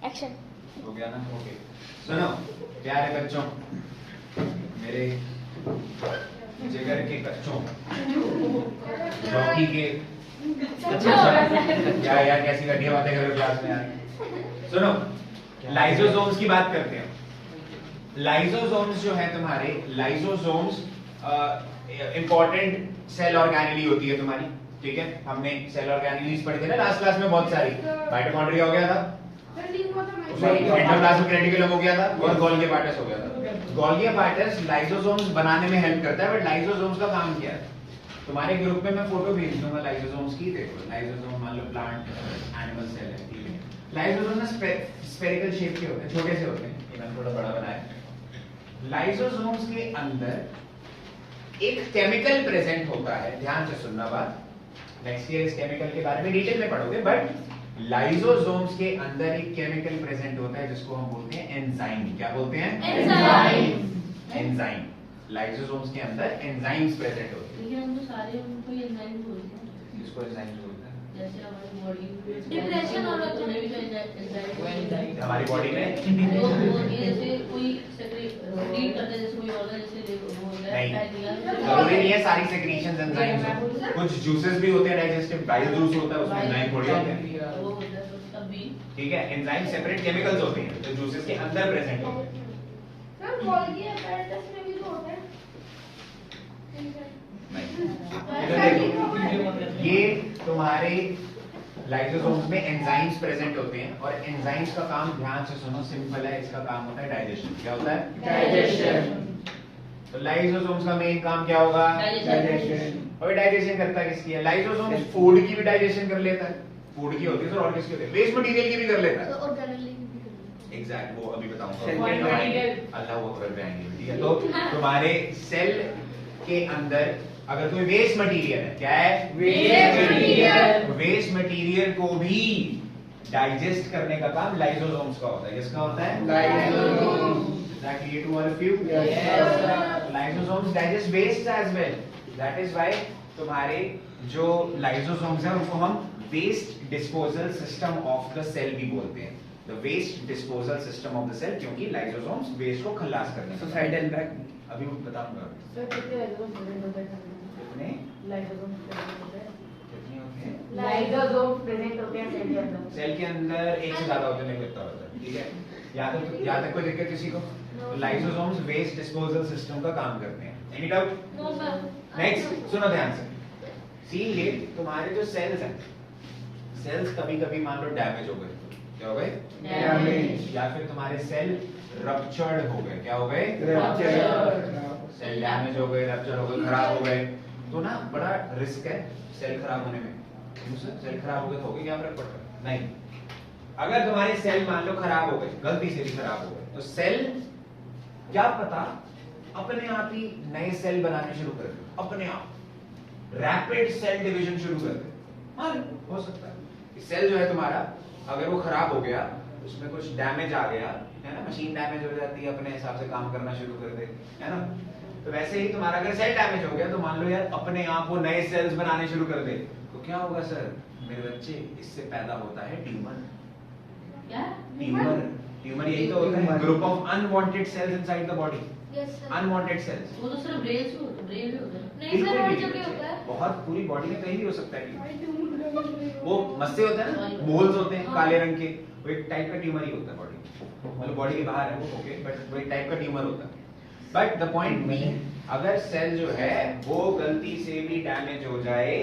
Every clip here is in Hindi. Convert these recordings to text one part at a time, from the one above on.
एक्शन हो गया ना? ओके, सुनो प्यारे बच्चों, मेरे जिगर के बच्चों, जॉकी के क्या यार कैसी घटिया बातें कर रहे हो क्लास में यार। सुनो, लाइसोसोम्स की बात करते हैं। लाइसोसोम्स जो है तुम्हारे, लाइसोसोम्स इंपॉर्टेंट सेल ऑर्गेनेली होती है तुम्हारी, ठीक है? हमने सेल ऑर्गेनेलीज पढ़े थे ना लास्ट क्लास में, बहुत सारी। माइटोकॉन्ड्रिया हो गया था, एंडोप्लाज्मिक रेटिकुलम हो गया था, और गोल्गी एपार्टस हो गया था। गोल्गी एपार्टस लाइसोसोम्स बनाने में हेल्प करता है, बट लाइसोसोम्स का काम क्या है? तुम्हारे ग्रुप में मैं फोटो भेज दूंगा लाइसोसोम्स की, देखो लाइसोसोम मान लो प्लांट एनिमल सेल है, ठीक है? लाइसोसोम ना स्फेरिकल शेप के होते हैं, छोटे से होते हैं, ये मैंने थोड़ा बड़ा बनाया। लाइसोसोम्स के अंदर एक केमिकल प्रेजेंट होता है, ध्यान से सुनना बात, नेक्स्ट ईयर इस केमिकल के बारे में डिटेल में पढ़ोगे, बट लाइसोसोम्स के अंदर एक केमिकल प्रेजेंट होता है जिसको हम बोलते हैं एंजाइम। क्या बोलते हैं? एंजाइम। एंजाइम। लाइसोसोम्स के अंदर एंजाइम्स प्रेजेंट होते हैं। लेकिन हम तो सारे उनको एंजाइम बोलते हैं। इसको एंजाइम बोलते हैं। जैसे हमारी बॉडी डिप्रेशन और तो भी तो एंजाइम हमारी बॉडी में तो वो जैसे कोई सेक्रेट करते हैं, जैसे कोई ऑर्गन जैसे वो होता है जरूरी नहीं है सारी सेक्रीशंस एंजाइम्स हो, कुछ जूसेस भी होते हैं डाइजेस्टिव, बाइल जूस होता है, उसमें एंजाइम थोड़ी होते हैं, वो होता है, तो तब भी ठीक है? एंजाइम सेपरेट केमिकल्स होते हैं जो जूसेस के अंदर प्रेजेंट होते हैं। सर गोल्गी एपार्टस में भी तो होता है। ये तुम्हारे लाइसोसोम्स में एंजाइम्स प्रेजेंट होते हैं, और एंजाइम्स का काम, ध्यान से सुनो, सिंपल है, इसका काम होता है डाइजेशन। क्या होता है? डाइजेशन। तो लाइसोसोम्स का मेन काम क्या होगा? डाइजेशन। और डाइजेशन करता है किसकी है? लाइसोसोम्स फूड की भी डाइजेशन कर लेता है, फूड की होती है, और किसकी होती है? वेस्ट मटेरियल की भी कर लेता है। एग्जैक्ट, वो अभी बताऊंगा, अल्लाह वो कर जाएंगे, ठीक है? तो तुम्हारे सेल के अंदर अगर कोई वेस्ट मटेरियल है, क्या है? Waste material. वेस्ट मटेरियल को भी डाइजेस्ट करने का काम लाइसोसोम्स का होता है। किसका होता है? Lysosomes. Is that clear to all of you? Yes, sir. Lysosomes digest waste as well. That is why तुम्हारे जो लाइसोसोम्स हैं उनको हम waste disposal system of the cell भी बोलते हैं। The waste disposal system of the cell, क्योंकि लाइसोसोम्स वेस्ट को खलास करने का सोसाइटल इम्पैक्ट। अभी बताऊंगा। सर कितने लाइसोसोम प्रेजेंट होते हैं? कितने लाइसोसोम प्रेजेंट होते हैं? कितने होते हैं? लाइसोसोम प्रेजेंट होते हैं सेल के अंदर। सेल के अंदर एक से ज्यादा होते हैं, नहीं कितना होता है, ठीक है? यहाँ तक कोई दिक्कत किसी को? तो लाइसोसोम्स वेस्ट डिस्पोजल सिस्टम का काम करते हैं। Any doubt? No sir. Next सुनो ध्यान से, सी ये तुम्हारे जो सेल्स हैं, सेल्स कभी कभी मान लो डैमेज हो गए, क्या हो गए? डैमेज। या फिर तुम्हारे सेल रप्चर्ड हो गए, क्या हो गए? सेल डैमेज हो गए, रप्चर हो गए, खराब हो गए, तो ना बड़ा रिस्क है सेल खराब होने में। सेल खराब हो गए तो हो गए, क्या फर्क पड़ता है? नहीं। अगर तुम्हारे सेल मान लो खराब हो गए, गलती से भी खराब हो गए, तो सेल क्या पता अपने आप ही नए सेल बनाने शुरू कर दे, अपने आप रैपिड सेल डिवीजन शुरू कर दे। मान हो सकता है सेल जो है तुम्हारा, अगर वो खराब हो गया, उसमें कुछ डैमेज आ गया है ना, मशीन डैमेज हो जाती है, अपने हिसाब से काम करना शुरू कर दे, है ना? तो वैसे ही तुम्हारा अगर सेल डैमेज हो गया, तो मान लो यार अपने आप वो नए सेल्स बनाने शुरू कर दे, तो क्या होगा सर मेरे बच्चे? इससे पैदा होता है ट्यूमर। क्या? ट्यूमर, ट्यूमर यही तो होता है, group of unwanted cells inside the body. Yes sir. Unwanted cells वो तो सिर्फ ब्रेन से होता है, ब्रेन में होता है। नहीं सर, हर जगह होता है। बहुत पूरी बॉडी में कहीं भी हो सकता है। वो मस्से होते हैं ना, मोल्स होते हैं काले रंग के, वो एक टाइप का ट्यूमर ही होता है बॉडी, मतलब बॉडी के बाहर है वो, ओके, बट वो एक टाइप का ट्यूमर होता है। बट द पॉइंट मीन, अगर सेल जो है वो गलती से भी डैमेज हो जाए,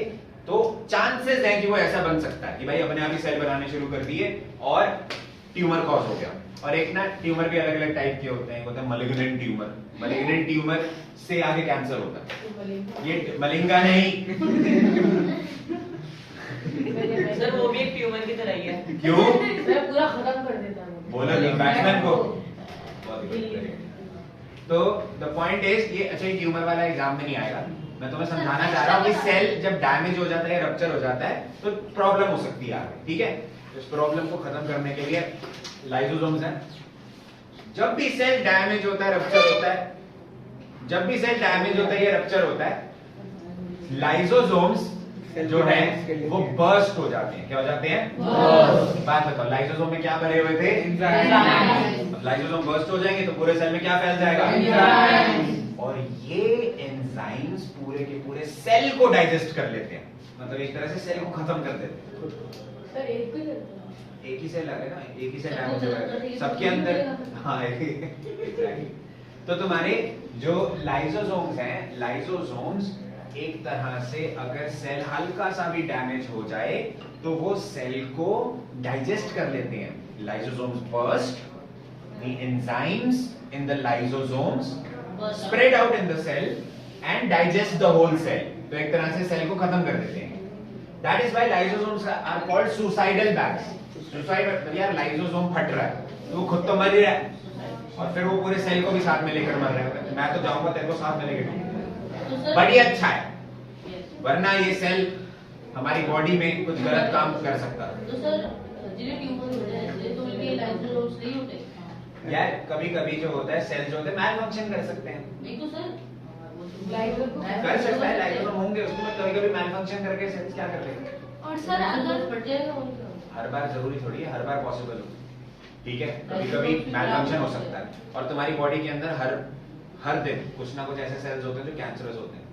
तो चांसेस हैं कि वो ऐसा बन सकता है कि भाई अपने आप ही सेल बनाने शुरू कर दिए और ट्यूमर कॉज हो गया। और एक ना ट्यूमर भी अलग अलग टाइप के होते हैं, एक होता है मलिग्नेंट ट्यूमर, मलिग्नेंट ट्यूमर से आगे कैंसर होता है, ये मलिंगा नहीं। सर वो भी एक ट्यूमर की तरह ही है। क्यों? सर पूरा खत्म कर देता है। बोला नहीं बैट्समैन को। बहुत ही बढ़िया। तो द पॉइंट इज, ये अच्छा ट्यूमर वाला एग्जाम में नहीं आएगा, मैं तुम्हें समझाना चाह रहा हूँ कि सेल जब डैमेज हो जाता है, रप्चर हो जाता है, तो प्रॉब्लम हो सकती है आगे, ठीक है? इस प्रॉब्लम को खत्म करने के लिए लाइसोसोम्स हैं। जब भी सेल डैमेज होता है, रप्चर होता है, जब भी सेल डैमेज होता है या रप्चर होता है, लाइसोसोम्स जो है वो बर्स्ट हो जाते हैं। क्या हो जाते हैं? Burst। बात बताओ, लाइसोसोम में क्या भरे हुए थे? Enzymes। अब लाइसोसोम बर्स्ट हो जाएंगे तो पूरे सेल में क्या फैल जाएगा? Enzymes। और ये एंजाइम्स पूरे के पूरे सेल को डाइजेस्ट कर लेते हैं, मतलब एक तरह से सेल को खत्म कर देते हैं। सर एक भी करता है। एक ही सेल है ना, एक ही सेल सबको डैमेज हो खत्म कर है देगी, सबके तो अंदर। नहीं हाँ एग्जैक्टली। तो तुम्हारे जो लाइसोसोम्स हैं, लाइसोसोम्स एक तरह से अगर सेल हल्का सा भी डैमेज हो जाए तो वो सेल को डाइजेस्ट कर लेते हैं। Lysosomes burst, the enzymes in the lysosomes spread out in the cell and digest the whole cell। तो एक तरह से सेल को खत्म कर देते हैं। That is why lysosomes are called suicidal bags। Suicide यार, लाइसोसोम फट रहा है तो वो खुद तो मर ही रहा है और फिर वो पूरे सेल को भी साथ में लेकर मर रहा है। मैं तो जाऊंगा तेरे को साथ में लेकर, बट ये अच्छा है, वरना ये सेल हमारी बॉडी में कुछ गलत काम कर सकता है। तो सर जिन्हें ट्यूमर होते हैं इसलिए तो उनके लाइसोसोम्स नहीं होते। यार कभी कभी जो होता है सेल जो होते हैं मैल फंक्शन कर सकते हैं, नहीं तो सर कर सकता है, लाइसोसोम होंगे उसमें कभी कभी मैल फंक्शन करके सेल्स क्या कर लेंगे। और सर अगर फट जाएगा उनका। हर बार जरूरी थोड़ी है, हर बार पॉसिबल हो, ठीक है, कभी कभी मैलफंक्शन हो सकता है। और तुम्हारी बॉडी के अंदर हर दिन कुछ ना कुछ ऐसे सेल्स होते हैं जो कैंसरस होते हैं,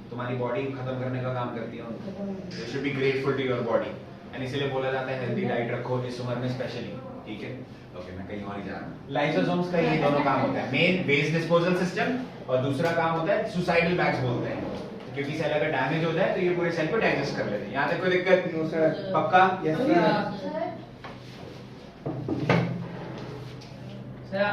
तुम्हारी बॉडी खत्म करने का काम करती है उनको। You should be grateful to your body and इसीलिए बोला जाता है हेल्दी डाइट रखो इस उम्र में स्पेशली, ठीक है। ओके मैं कहीं और ही जा रहा हूँ। लाइसोसोम्स का ये दोनों काम होता है, मेन वेस्ट डिस्पोजल सिस्टम और दूसरा काम होता है सुसाइडल बैग्स बोलते हैं, क्योंकि सेल अगर डैमेज हो जाए तो ये पूरे सेल को डाइजेस्ट कर लेते हैं। यहाँ तक कोई दिक्कत? No, sir। पक्का? Yes, sir। सर सर आपने